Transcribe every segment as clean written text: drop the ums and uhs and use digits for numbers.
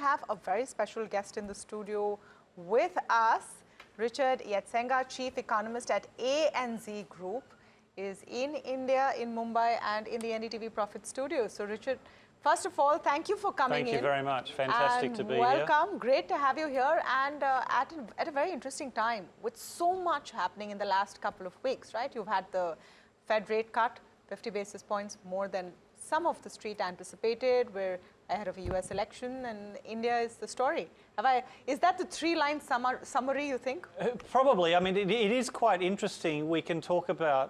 have a very special guest in the studio with us. Richard Yetsenga, Chief Economist at ANZ Group, is in India, in Mumbai, and in the NDTV Profit studio. So Richard, first of all, thank you for coming in. Thank you very much. Fantastic to be here. Welcome. Great to have you here, and at a very interesting time with so much happening in the last couple of weeks, right? You've had the Fed rate cut, 50 basis points, more than some of the street anticipated. We're ahead of a U.S. election, and India is the story. Is that the three-line summary, you think? Probably. I mean, it is quite interesting. We can talk about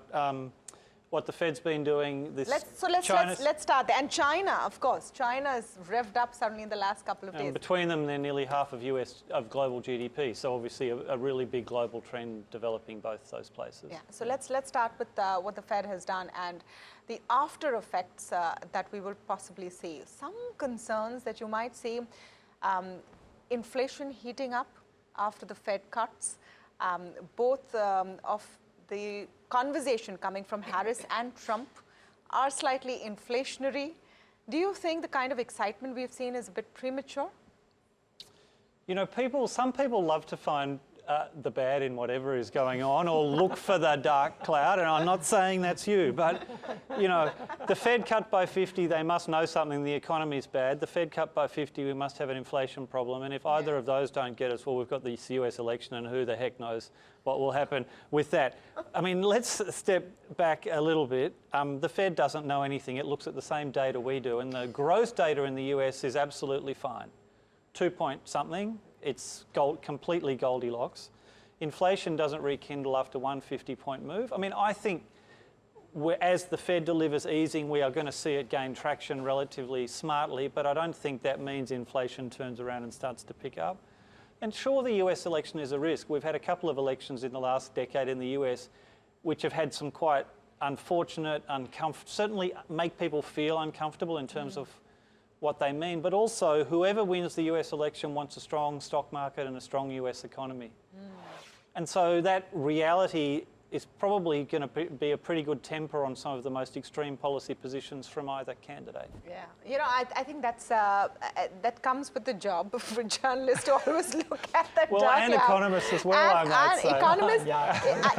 what the Fed's been doing. Let's start there. And China, of course. China is revved up suddenly in the last couple of days. And between them, they're nearly half of global GDP. So obviously a really big global trend developing both those places. Yeah. So let's start with what the Fed has done and the after effects that we will possibly see. Some concerns that you might see, inflation heating up after the Fed cuts, both of the conversation coming from Harris and Trump are slightly inflationary. Do you think the kind of excitement we've seen is a bit premature? You know, some people love to find the bad in whatever is going on, or look for the dark cloud, and I'm not saying that's you, but, you know, the Fed cut by 50, they must know something, the economy's bad. The Fed cut by 50, we must have an inflation problem, and if either of those don't get us, well, we've got the US election, and who the heck knows what will happen with that. I mean, let's step back a little bit. The Fed doesn't know anything. It looks at the same data we do, and the growth data in the US is absolutely fine. 2 point something. It's completely Goldilocks. Inflation doesn't rekindle after 150-point move. I mean, I think as the Fed delivers easing, we are going to see it gain traction relatively smartly, but I don't think that means inflation turns around and starts to pick up. And sure, the US election is a risk. We've had a couple of elections in the last decade in the US which have had some quite unfortunate, certainly make people feel uncomfortable in terms of what they mean, but also whoever wins the US election wants a strong stock market and a strong US economy. And so that reality is probably going to be a pretty good temper on some of the most extreme policy positions from either candidate. Yeah, you know, I think that comes with the job for journalists to always look at that. Well, and economists as well, I might say. Economists,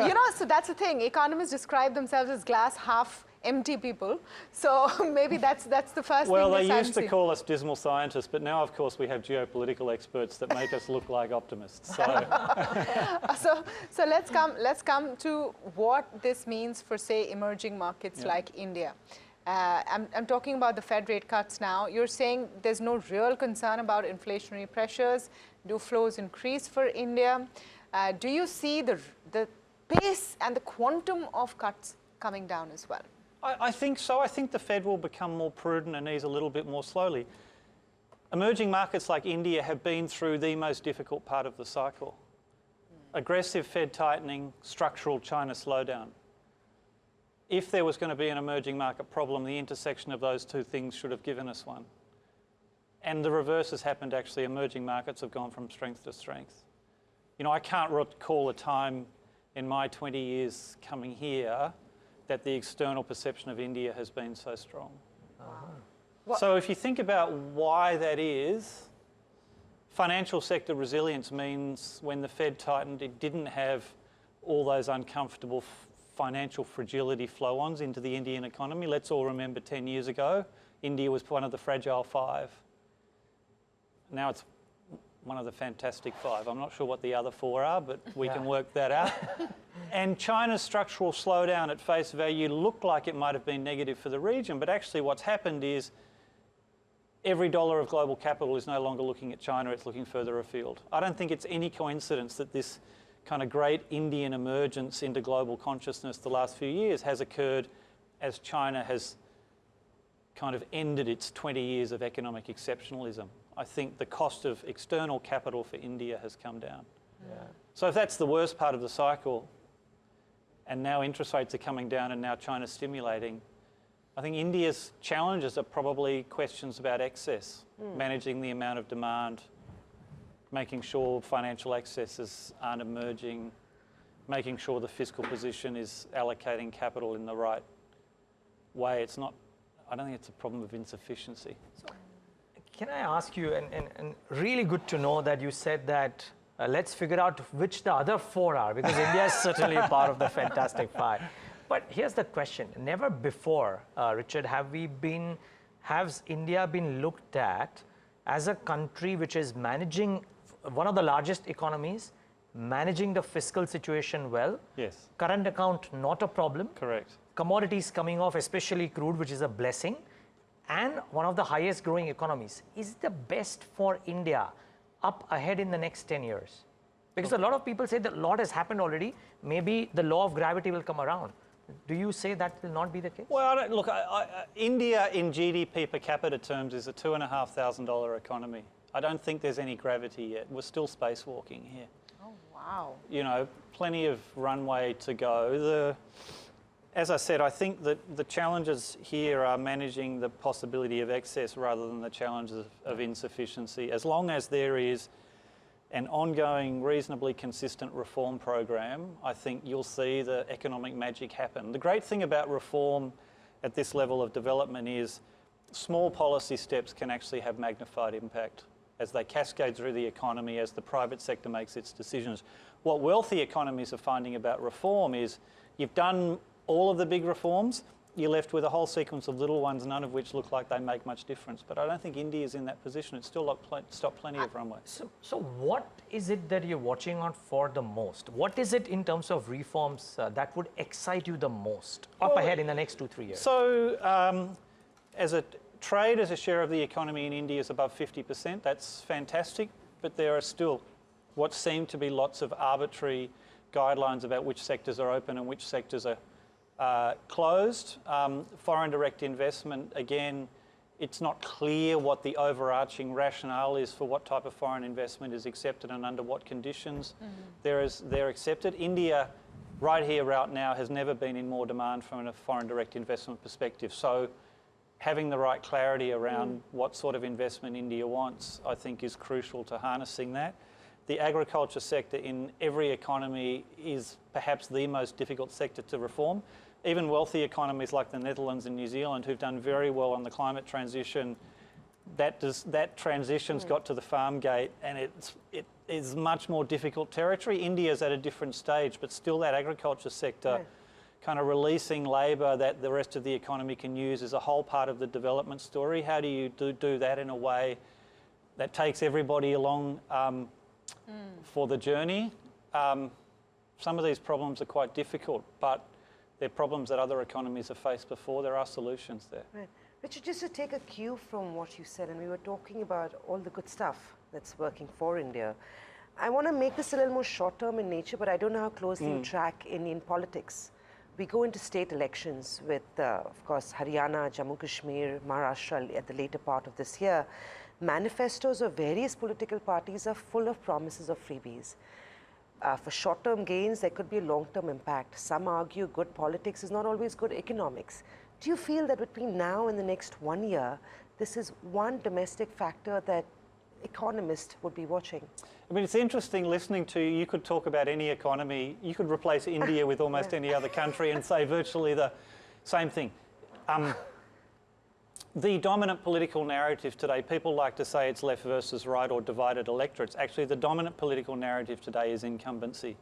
you know, so that's the thing. Economists describe themselves as glass half empty people. So maybe that's the first well, thing. Well, they used to call us dismal scientists, but now, of course, we have geopolitical experts that make us look like optimists. So, so let's come to what this means for, say, emerging markets like India. I'm talking about the Fed rate cuts now. You're saying there's no real concern about inflationary pressures. Do flows increase for India? Do you see the pace and the quantum of cuts coming down as well? I think so. I think the Fed will become more prudent and ease a little bit more slowly. Emerging markets like India have been through the most difficult part of the cycle. Aggressive Fed tightening, structural China slowdown. If there was going to be an emerging market problem, the intersection of those two things should have given us one. And the reverse has happened, actually. Emerging markets have gone from strength to strength. You know, I can't recall a time in my 20 years coming here that the external perception of India has been so strong. So if you think about why that is, financial sector resilience means when the Fed tightened, it didn't have all those uncomfortable financial fragility flow-ons into the Indian economy. Let's all remember 10 years ago, India was one of the fragile five. Now it's one of the fantastic five. I'm not sure what the other four are, but we can work that out. And China's structural slowdown at face value looked like it might have been negative for the region, but actually what's happened is every dollar of global capital is no longer looking at China, it's looking further afield. I don't think it's any coincidence that this kind of great Indian emergence into global consciousness the last few years has occurred as China has kind of ended its 20 years of economic exceptionalism. I think the cost of external capital for India has come down. So if that's the worst part of the cycle, and now interest rates are coming down and now China's stimulating, I think India's challenges are probably questions about excess, managing the amount of demand, making sure financial excesses aren't emerging, making sure the fiscal position is allocating capital in the right way. It's not, I don't think it's a problem of insufficiency. Can I ask you, and really good to know that you said that let's figure out which the other four are, because India is certainly part of the Fantastic Five. But here's the question. Never before, Richard, has India been looked at as a country which is managing one of the largest economies, managing the fiscal situation well. Yes. Current account, not a problem. Correct. Commodities coming off, especially crude, which is a blessing. And one of the highest growing economies. Is the best for India up ahead in the next 10 years? Because a lot of people say that a lot has happened already. Maybe the law of gravity will come around. Do you say that will not be the case? Well, look, India in GDP per capita terms is a $2,500 economy. I don't think there's any gravity yet. We're still spacewalking here. Oh, wow. You know, plenty of runway to go. As I said, I think that the challenges here are managing the possibility of excess rather than the challenges of insufficiency. As long as there is an ongoing, reasonably consistent reform program, I think you'll see the economic magic happen. The great thing about reform at this level of development is small policy steps can actually have magnified impact as they cascade through the economy, as the private sector makes its decisions. What wealthy economies are finding about reform is you've done all of the big reforms, you're left with a whole sequence of little ones, none of which look like they make much difference. But I don't think India is in that position. It's still stopped plenty of runway. So what is it that you're watching out for the most? What is it in terms of reforms that would excite you the most up ahead in the next 2-3 years? So trade as a share of the economy in India is above 50%. That's fantastic. But there are still what seem to be lots of arbitrary guidelines about which sectors are open and which sectors are closed. Foreign direct investment, again, it's not clear what the overarching rationale is for what type of foreign investment is accepted and under what conditions they're accepted. India, right here, right now, has never been in more demand from a foreign direct investment perspective. So having the right clarity around what sort of investment India wants, I think, is crucial to harnessing that. The agriculture sector in every economy is perhaps the most difficult sector to reform. Even wealthy economies like the Netherlands and New Zealand, who've done very well on the climate transition, that transition's got to the farm gate, and it is much more difficult territory. India's at a different stage, but still that agriculture sector kind of releasing labour that the rest of the economy can use is a whole part of the development story. How do you do that in a way that takes everybody along for the journey? Some of these problems are quite difficult, but they're problems that other economies have faced before. There are solutions there. Right. Richard, just to take a cue from what you said, and we were talking about all the good stuff that's working for India, I want to make this a little more short-term in nature, but I don't know how closely you track Indian politics. We go into state elections with, of course, Haryana, Jammu Kashmir, Maharashtra at the later part of this year. Manifestos of various political parties are full of promises of freebies. For short-term gains, there could be a long-term impact. Some argue good politics is not always good economics. Do you feel that between now and the next 1 year, this is one domestic factor that economists would be watching? I mean, it's interesting listening to you. You could talk about any economy. You could replace India with almost any other country and say virtually the same thing. The dominant political narrative today, people like to say it's left versus right or divided electorates. Actually, the dominant political narrative today is incumbency.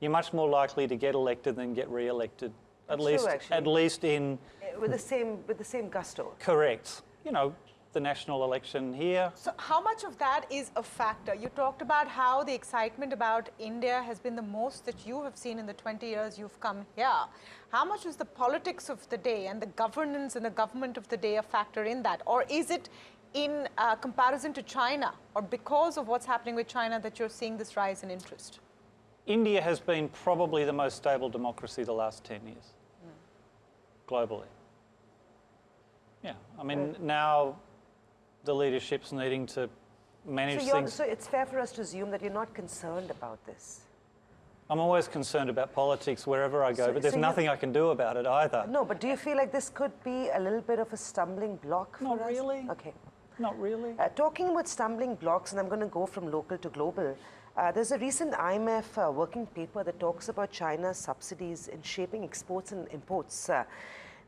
You're much more likely to get elected than get re-elected. At least in with the same gusto. Correct. You know, the national election here. So how much of that is a factor? You talked about how the excitement about India has been the most that you have seen in the 20 years you've come here. How much is the politics of the day and the governance and the government of the day a factor in that? Or is it in comparison to China, or because of what's happening with China, that you're seeing this rise in interest? India has been probably the most stable democracy the last 10 years, globally. Yeah, I mean, now the leadership's needing to manage things. So it's fair for us to assume that you're not concerned about this? I'm always concerned about politics wherever I go, but there's nothing I can do about it either. No, but do you feel like this could be a little bit of a stumbling block for us? Not really. Okay. Not really. Talking about stumbling blocks, and I'm going to go from local to global, there's a recent IMF working paper that talks about China's subsidies in shaping exports and imports.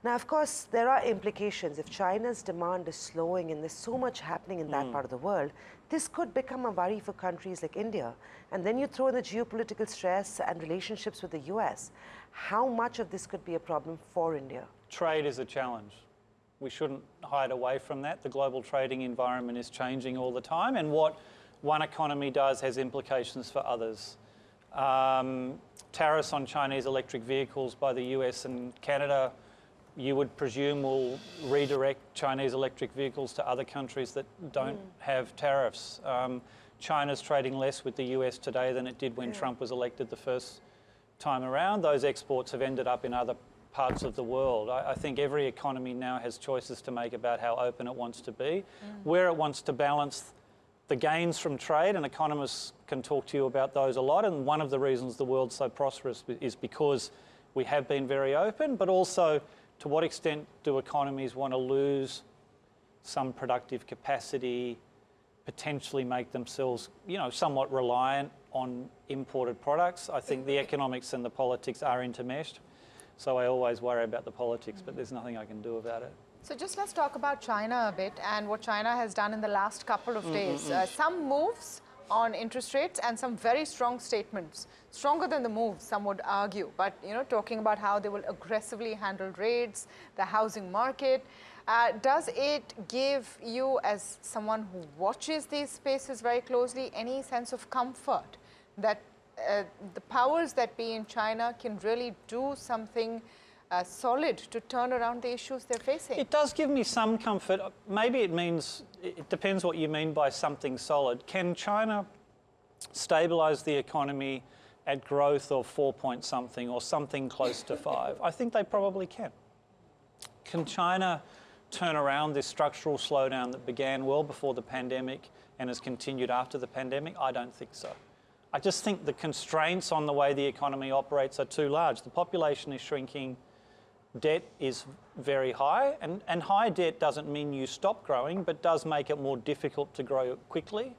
Now, of course, there are implications. If China's demand is slowing and there's so much happening in that part of the world, this could become a worry for countries like India. And then you throw in the geopolitical stress and relationships with the US. How much of this could be a problem for India? Trade is a challenge. We shouldn't hide away from that. The global trading environment is changing all the time, and what one economy does has implications for others. Tariffs on Chinese electric vehicles by the US and Canada, you would presume, will redirect Chinese electric vehicles to other countries that don't have tariffs. China's trading less with the US today than it did when Trump was elected the first time around. Those exports have ended up in other parts of the world. I think every economy now has choices to make about how open it wants to be, where it wants to balance the gains from trade, and economists can talk to you about those a lot. And one of the reasons the world's so prosperous is because we have been very open, but also to what extent do economies want to lose some productive capacity, potentially make themselves, somewhat reliant on imported products. I think the economics and the politics are intermeshed. So I always worry about the politics, but there's nothing I can do about it. So just let's talk about China a bit and what China has done in the last couple of days. Some moves on interest rates and some very strong statements, stronger than the moves, some would argue, but talking about how they will aggressively handle rates, the housing market. Does it give you, as someone who watches these spaces very closely, any sense of comfort that the powers that be in China can really do something solid to turn around the issues they're facing? It does give me some comfort. Maybe it means, it depends what you mean by something solid. Can China stabilise the economy at growth of 4 point something or something close to 5? I think they probably can. Can China turn around this structural slowdown that began well before the pandemic and has continued after the pandemic? I don't think so. I just think the constraints on the way the economy operates are too large. The population is shrinking, debt is very high, and high debt doesn't mean you stop growing, but does make it more difficult to grow quickly.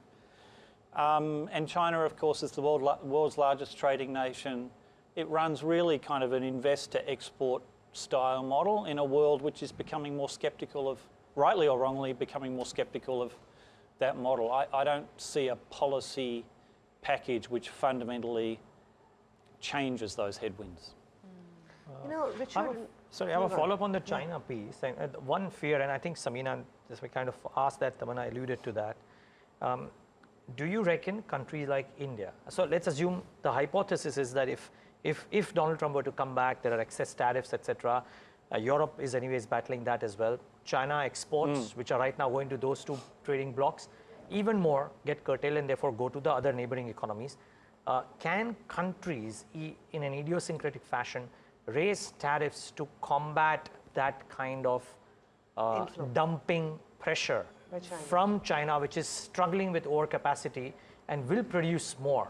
And China, of course, is the world's largest trading nation. It runs really kind of an invest-to-export style model in a world which is becoming more sceptical of, rightly or wrongly, becoming more sceptical of that model. I don't see a policy package which fundamentally changes those headwinds. Richard... I have a follow-up on the China piece. And one fear, and I think Samina just kind of asked that when I alluded to that. Do you reckon countries like India, so let's assume the hypothesis is that if Donald Trump were to come back, there are excess tariffs, etc. Europe is anyways battling that as well. China exports, which are right now going to those two trading blocks, even more get curtailed and therefore go to the other neighboring economies. Can countries, in an idiosyncratic fashion, raise tariffs to combat that kind of dumping pressure from China, which is struggling with overcapacity and will produce more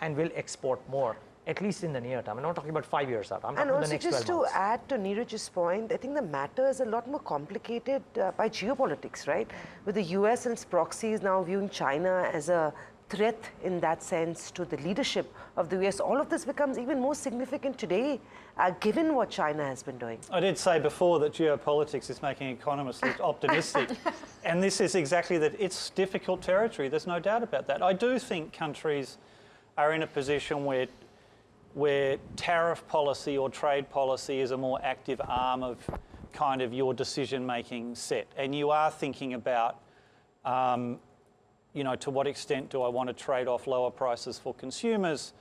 and will export more, at least in the near term? I'm not talking about 5 years out. I'm talking about the next 12 months. And also just to add to Neeraj's point, I think the matter is a lot more complicated by geopolitics, right? With the US and its proxies now viewing China as a threat in that sense to the leadership of the US, all of this becomes even more significant today, given what China has been doing. I did say before that geopolitics is making economists look optimistic, and this is exactly that. It's difficult territory, there's no doubt about that. I do think countries are in a position where tariff policy or trade policy is a more active arm of kind of your decision-making set, and you are thinking about to what extent do I want to trade off lower prices for consumers,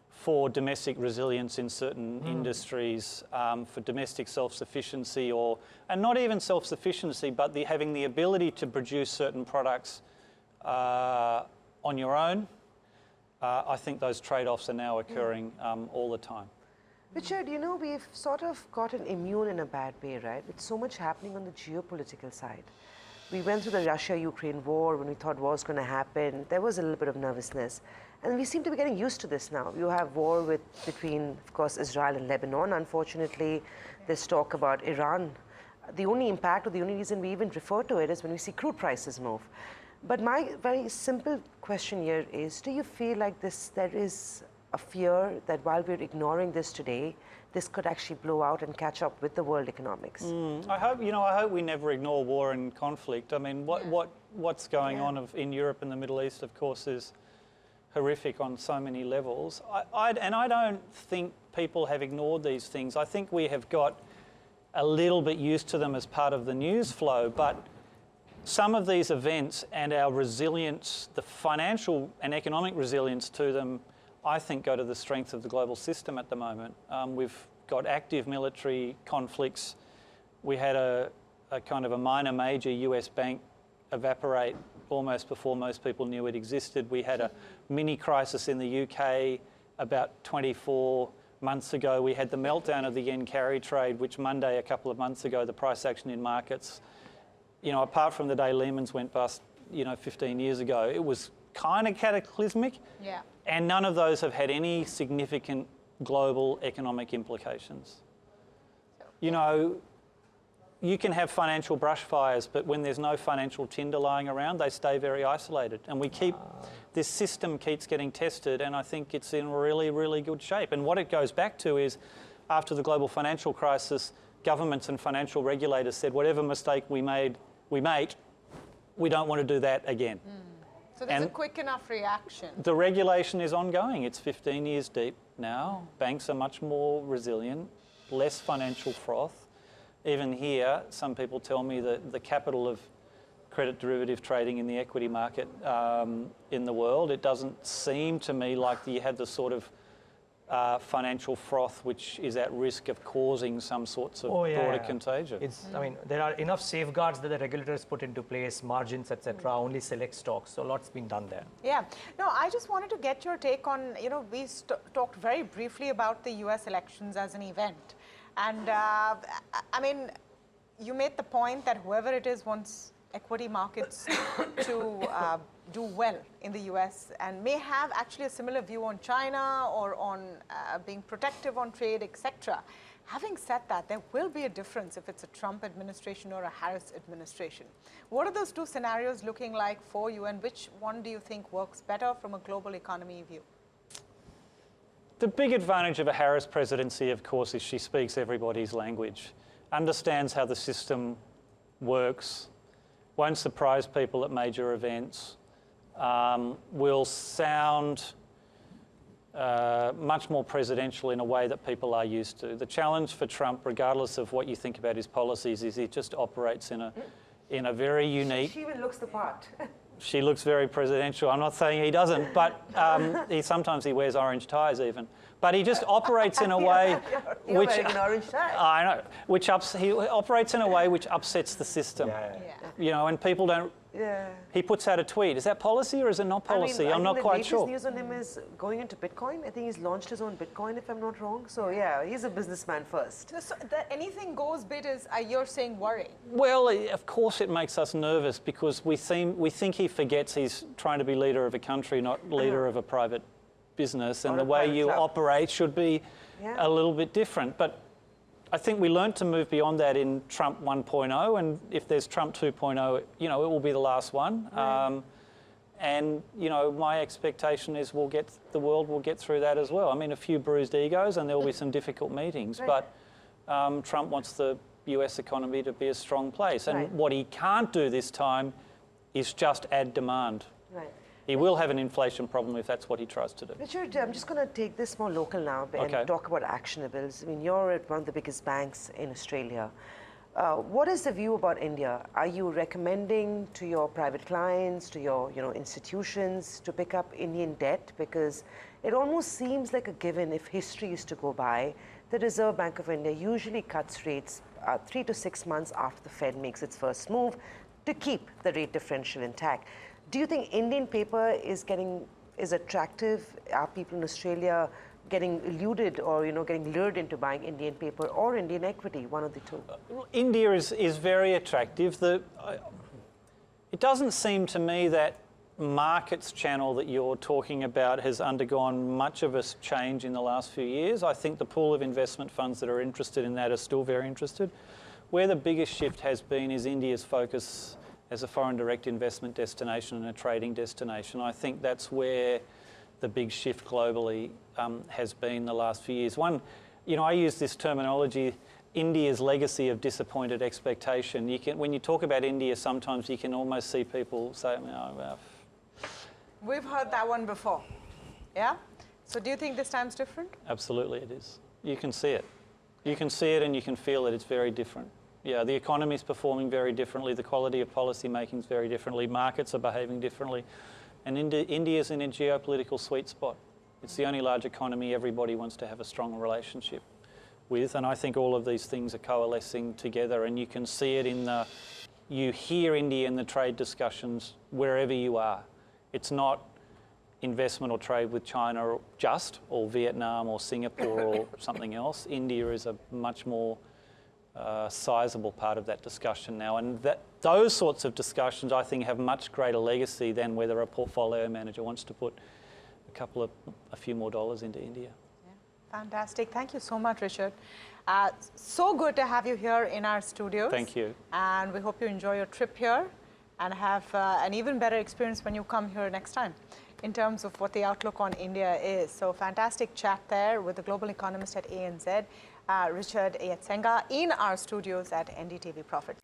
for domestic resilience in certain industries, for domestic self-sufficiency, and not even self-sufficiency, but having the ability to produce certain products on your own. I think those trade-offs are now occurring all the time. Richard, we've sort of gotten immune in a bad way, right? With so much happening on the geopolitical side. We went through the Russia-Ukraine war when we thought war was going to happen. There was a little bit of nervousness. And we seem to be getting used to this now. You have war between, of course, Israel and Lebanon. Unfortunately, there's talk about Iran. The only impact or the only reason we even refer to it is when we see crude prices move. But my very simple question here is, do you feel like there is a fear that while we're ignoring this today, this could actually blow out and catch up with the world economics? I hope we never ignore war and conflict. I mean, what's going on in Europe and the Middle East, of course, is horrific on so many levels. I don't think people have ignored these things. I think we have got a little bit used to them as part of the news flow, but some of these events and our resilience, the financial and economic resilience to them, I think go to the strength of the global system at the moment. We've got active military conflicts. We had a kind of a minor major US bank evaporate almost before most people knew it existed. We had a mini crisis in the UK about 24 months ago. We had the meltdown of the yen carry trade, which Monday, a couple of months ago, the price action in markets, apart from the day Lehman's went bust, 15 years ago, it was kind of cataclysmic. Yeah. And none of those have had any significant global economic implications. You can have financial brush fires, but when there's no financial tinder lying around, they stay very isolated. And this system keeps getting tested, and I think it's in really, really good shape. And what it goes back to is, after the global financial crisis, governments and financial regulators said, whatever mistake we make, we don't want to do that again. So there's a quick enough reaction. The regulation is ongoing. It's 15 years deep now. Banks are much more resilient, less financial froth. Even here, some people tell me that the capital of credit derivative trading in the equity market in the world, it doesn't seem to me like you have the sort of financial froth which is at risk of causing some sorts of broader contagion. There are enough safeguards that the regulators put into place, margins, etc., only select stocks. So a lot's been done there. Yeah. No, I just wanted to get your take on, we talked very briefly about the US elections as an event. And you made the point that whoever it is wants equity markets to do well in the US and may have actually a similar view on China or on being protective on trade, etc. Having said that, there will be a difference if it's a Trump administration or a Harris administration. What are those two scenarios looking like for you, and which one do you think works better from a global economy view? The big advantage of a Harris presidency, of course, is she speaks everybody's language, understands how the system works, won't surprise people at major events, will sound much more presidential in a way that people are used to. The challenge for Trump, regardless of what you think about his policies, is he just operates in a very unique... She even looks the part. She looks very presidential. I'm not saying he doesn't, but sometimes he wears orange ties even. But he just operates in a way You're wearing an orange tie. I know. He operates in a way which upsets the system. And people don't. Yeah. He puts out a tweet. Is that policy or is it not policy? I'm not quite sure. The latest news on him is going into Bitcoin. I think he's launched his own Bitcoin, if I'm not wrong. So yeah, he's a businessman first. So the anything goes bit is, you're saying, worrying. Well, of course it makes us nervous because we think he forgets he's trying to be leader of a country, not leader of a private business, and the way you operate should be a little bit different. But I think we learned to move beyond that in Trump 1.0, and if there's Trump 2.0, it will be the last one. And my expectation is the world will get through that as well. I mean, a few bruised egos, and there will be some difficult meetings. But Trump wants the US economy to be a strong place, and what he can't do this time is just add demand. He will have an inflation problem if that's what he tries to do. Richard, I'm just going to take this more local now and talk about actionables. I mean, you're at one of the biggest banks in Australia. What is the view about India? Are you recommending to your private clients, to your institutions, to pick up Indian debt? Because it almost seems like a given, if history is to go by, the Reserve Bank of India usually cuts rates 3 to 6 months after the Fed makes its first move to keep the rate differential intact. Do you think Indian paper is attractive? Are people in Australia getting eluded or getting lured into buying Indian paper or Indian equity, one of the two? India is very attractive. It doesn't seem to me that markets channel that you're talking about has undergone much of a change in the last few years. I think the pool of investment funds that are interested in that are still very interested. Where the biggest shift has been is India's focus as a foreign direct investment destination and a trading destination. I think that's where the big shift globally has been the last few years. One, I use this terminology, India's legacy of disappointed expectation. When you talk about India, sometimes you can almost see people say, oh, well. We've heard that one before, yeah? So do you think this time's different? Absolutely it is. You can see it. You can see it and you can feel it. It's very different. Yeah, the economy is performing very differently. The quality of policy making is very differently. Markets are behaving differently. And India's in a geopolitical sweet spot. It's the only large economy everybody wants to have a strong relationship with. And I think all of these things are coalescing together. And you can see it you hear India in the trade discussions wherever you are. It's not investment or trade with China or Vietnam or Singapore or something else. India is a much more sizable part of that discussion now, and those sorts of discussions I think have much greater legacy than whether a portfolio manager wants to put a few more dollars into India. Yeah. Fantastic. Thank you so much, Richard. So good to have you here in our studios. Thank you. And we hope you enjoy your trip here and have an even better experience when you come here next time in terms of what the outlook on India is. So fantastic chat there with the global economist at ANZ, Richard Yetsenga, in our studios at NDTV Profit.